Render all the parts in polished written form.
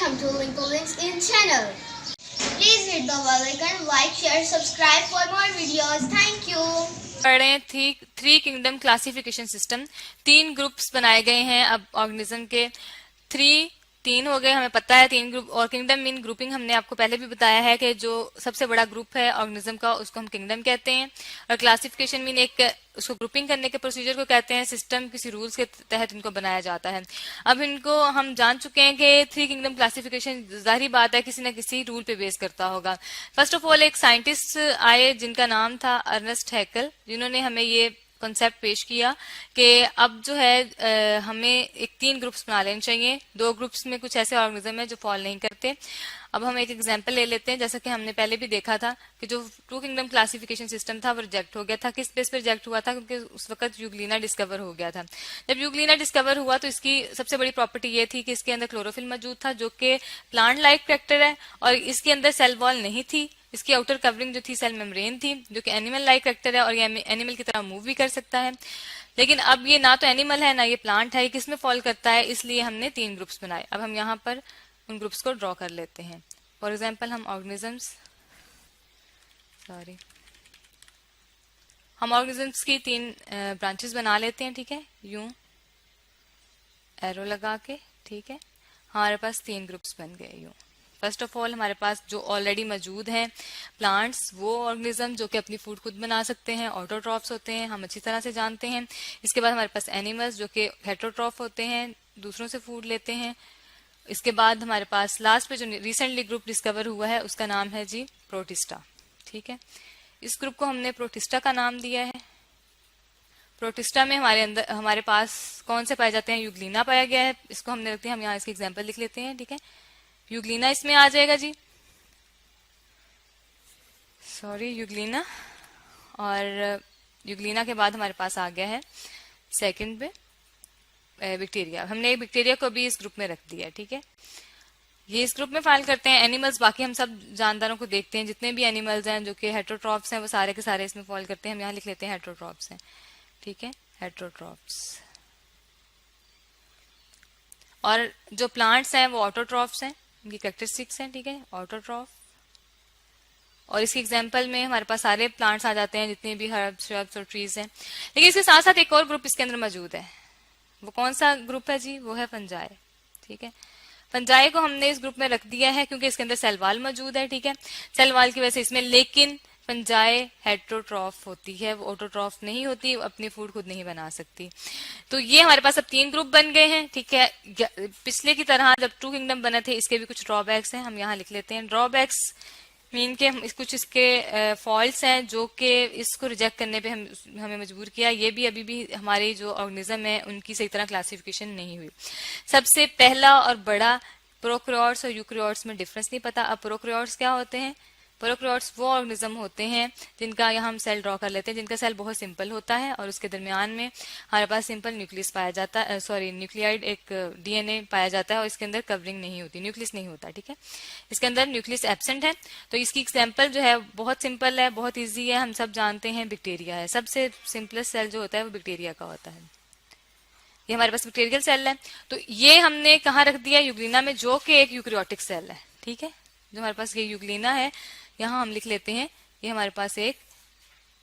Welcome to Linkolinks in channel. Please hit the bell icon, like, share, subscribe for more videos. Thank you. पढ़ रहे हैं three kingdom classification system. 3 groups बनाए गए हैं अब organism के। तीन हो गए, हमें पता है 3 ग्रुप। और किंगडम मीन ग्रुपिंग, हमने आपको पहले भी बताया है कि जो सबसे बड़ा ग्रुप है ऑर्गेनिज्म का उसको हम किंगडम कहते हैं। और क्लासिफिकेशन मीन एक उसको ग्रुपिंग करने के प्रोसीजर को कहते हैं। सिस्टम किसी रूल्स के तहत इनको बनाया जाता है। अब इनको हम जान चुके हैं कि 3 किंगडम क्लासिफिकेशन जाहिर बात है किसी न किसी रूल पे बेस करता होगा। फर्स्ट ऑफ ऑल एक साइंटिस्ट आए जिनका नाम था अर्नेस्ट हैकल, जिन्होंने हमें ये कॉन्सेप्ट पेश किया कि अब जो है हमें 3 ग्रुप्स बना लेने चाहिए। 2 ग्रुप्स में कुछ ऐसे ऑर्गेनिज्म है जो फॉल नहीं करते। अब हम एक एग्जांपल ले लेते हैं। जैसा कि हमने पहले भी देखा था कि जो 2 किंगडम क्लासिफिकेशन सिस्टम था वो रिजेक्ट हो गया था। किस बेस पर रिजेक्ट हुआ था? क्योंकि उस वक्त यूग्लिना डिस्कवर हो गया था। जब यूग्लिना डिस्कवर हुआ तो इसकी सबसे बड़ी प्रॉपर्टी ये थी कि इसके अंदर क्लोरोफिल मौजूद था जो कि प्लांट लाइक कैरेक्टर है, और इसके अंदर सेल वॉल नहीं थी। इसकी आउटर कवरिंग जो थी सेल मेम्ब्रेन थी जो कि एनिमल लाइक कैरेक्टर है और ये एनिमल की तरह मूव भी कर सकता है। लेकिन अब ये ना तो एनिमल है ना ये प्लांट है, ये किस में फॉल करता है, इसलिए हमने 3 ग्रुप्स बनाए। अब हम यहाँ पर उन ग्रुप्स को ड्रॉ कर लेते हैं। फॉर एग्जाम्पल हम ऑर्गेनिजम्स की 3 ब्रांचेस बना लेते हैं। ठीक है, यूं एरो लगा के। ठीक है, हमारे पास 3 ग्रुप्स बन गए यूं। फर्स्ट ऑफ ऑल हमारे पास जो ऑलरेडी मौजूद हैं प्लांट्स, वो ऑर्गेनिज्म जो कि अपनी फूड खुद बना सकते हैं, ऑटोट्रॉफ्स होते हैं, हम अच्छी तरह से जानते हैं। इसके बाद हमारे पास एनिमल्स जो कि हेटरोट्रॉफ होते हैं, दूसरों से फूड लेते हैं। इसके बाद हमारे पास लास्ट पे जो रिसेंटली ग्रुप डिस्कवर हुआ है उसका नाम है जी प्रोटिस्टा। ठीक है, इस ग्रुप को हमने प्रोटिस्टा का नाम दिया है। प्रोटिस्टा में हमारे पास कौन से पाए जाते हैं? यूग्लिना पाया गया है। इसको हमने रखते हैं, हम यहाँ इसकी एग्जाम्पल लिख लेते हैं। ठीक है, यूग्लिना इसमें आ जाएगा जी, सॉरी यूग्लिना। और यूग्लिना के बाद हमारे पास आ गया है सेकंड पे बैक्टीरिया। हमने बैक्टीरिया को भी इस ग्रुप में रख दिया है। ठीक है, ये इस ग्रुप में फाइल करते हैं। एनिमल्स, बाकी हम सब जानदारों को देखते हैं, जितने भी एनिमल्स हैं जो कि हेटरोट्रॉफ्स हैं वो सारे के सारे इसमें फॉल करते हैं। हम यहाँ लिख लेते हैं हेटरोट्रॉफ्स हैं। ठीक है, हेटरोट्रॉफ्स। और जो प्लांट्स हैं वो ऑटोट्रॉफ्स हैं, इनकी कैरेक्टरिस्टिक्स हैं। ठीक है, ऑटोट्रॉफ। और इसके एग्जाम्पल में हमारे पास सारे प्लांट्स आ जाते हैं जितने भी हर्ब्स, श्रब्स और ट्रीज हैं। लेकिन इसके साथ साथ एक और ग्रुप इसके अंदर मौजूद है। वो कौन सा ग्रुप है जी? वो है फंजाई। ठीक है, फंजाई को हमने इस ग्रुप में रख दिया है क्योंकि इसके अंदर सेल वॉल मौजूद है। ठीक है, सेल वॉल की वजह से इसमें, लेकिन फंजाई हेटरोट्रॉफ होती है, वो ऑटोट्रॉफ नहीं होती, वो अपनी फूड खुद नहीं बना सकती। तो ये हमारे पास अब 3 ग्रुप बन गए हैं। ठीक है, पिछले की तरह जब 2 किंगडम बने थे इसके भी कुछ ड्रॉबैक्स हैं, हम यहाँ लिख लेते हैं। ड्रॉबैक्स मीन के कुछ इसके फॉल्ट्स हैं जो कि इसको रिजेक्ट करने पे हमें मजबूर किया। ये भी अभी भी हमारे जो ऑर्गेनिज्म है उनकी सही तरह क्लासिफिकेशन नहीं हुई। सबसे पहला और बड़ा, प्रोकैरियोट्स और यूकैरियोट्स में डिफरेंस नहीं पता। अब प्रोकैरियोट्स क्या होते हैं? प्रोकैरियोट्स वो ऑर्गेनिज्म होते हैं जिनका यहाँ हम सेल ड्रॉ कर लेते हैं, जिनका सेल बहुत सिंपल होता है और उसके दरमियान में हमारे पास सिंपल न्यूक्लियस पाया जाता है, सॉरी न्यूक्लियाइड, एक डीएनए पाया जाता है और इसके अंदर कवरिंग नहीं होती, न्यूक्लियस नहीं होता। ठीक है, इसके अंदर न्यूक्लियस एब्सेंट है। तो इसकी एग्जाम्पल जो है बहुत सिंपल है, बहुत ईजी है, हम सब जानते हैं, बैक्टीरिया है। सबसे सिंपलेस्ट सेल जो होता है वो बैक्टीरिया का होता है। ये हमारे पास बैक्टीरियल सेल है। तो ये हमने कहाँ रख दिया? यूग्लिना में, जो कि एक यूकैरियोटिक सेल है। ठीक है, जो हमारे पास ये यूग्लिना है, यहाँ हम लिख लेते हैं ये हमारे पास एक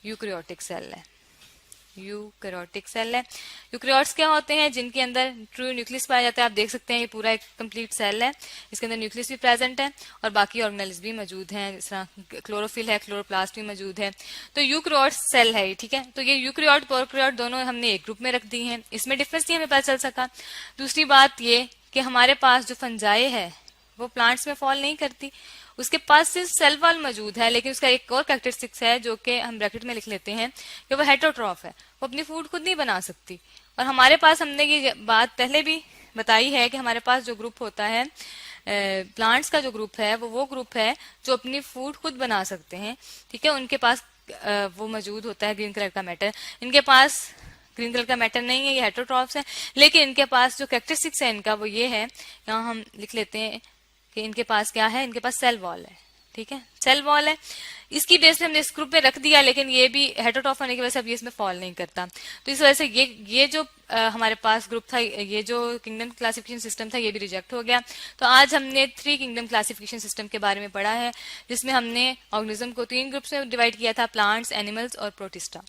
यूकैरियोटिक सेल है। यूकैरियोटिक सेल है। यूकैरियोट्स क्या होते हैं? जिनके अंदर ट्रू न्यूक्लियस पाया जाता है। आप देख सकते हैं ये पूरा एक कंप्लीट सेल है, इसके अंदर न्यूक्लियस भी प्रेजेंट है और बाकी ऑर्गेनेल्स भी मौजूद हैं, जिस तरह क्लोरोफिल है, क्लोरोप्लास्ट भी मौजूद है। तो यूकैरियोट सेल है। ठीक है, तो ये यूकैरियोट प्रोकैरियोट दोनों हमने एक ग्रुप में रख दी हैं। इसमें डिफरेंस नहीं हमें पता चल सका। दूसरी बात ये कि हमारे पास जो फंजाई है वो प्लांट्स में फॉल नहीं करती, उसके पास सिर्फ सेल वॉल मौजूद है, लेकिन उसका एक और कैरेक्टरिस्टिक्स है जो कि हम ब्रैकेट में लिख लेते हैं कि वो हेटरोट्रॉफ है, वो अपनी फूड खुद नहीं बना सकती। और हमारे पास, हमने ये बात पहले भी बताई है कि हमारे पास जो ग्रुप होता है प्लांट्स का, जो ग्रुप है वो ग्रुप है जो अपनी फूड खुद बना सकते हैं। ठीक है, उनके पास वो मौजूद होता है ग्रीन कलर का मैटर। इनके पास ग्रीन कलर का मैटर नहीं है, ये हेटरोट्रॉफ्स है, लेकिन इनके पास जो कैरेक्टरिस्टिक्स है इनका वो ये है, यहाँ हम लिख लेते हैं कि इनके पास क्या है? इनके पास सेल वॉल है। ठीक है, सेल वॉल है, इसकी बेस पे हमने इस ग्रुप में रख दिया, लेकिन ये भी हेटेरोट्रॉफ होने की वजह से अब ये इसमें फॉल नहीं करता। तो इस वजह से ये जो हमारे पास ग्रुप था, ये जो किंगडम क्लासिफिकेशन सिस्टम था, ये भी रिजेक्ट हो गया। तो आज हमने 3 किंगडम क्लासिफिकेशन सिस्टम के बारे में पढ़ा है, जिसमें हमने ऑर्गेनिज्म को 3 ग्रुप्स में डिवाइड किया था, प्लांट्स, एनिमल्स और प्रोटिस्टा।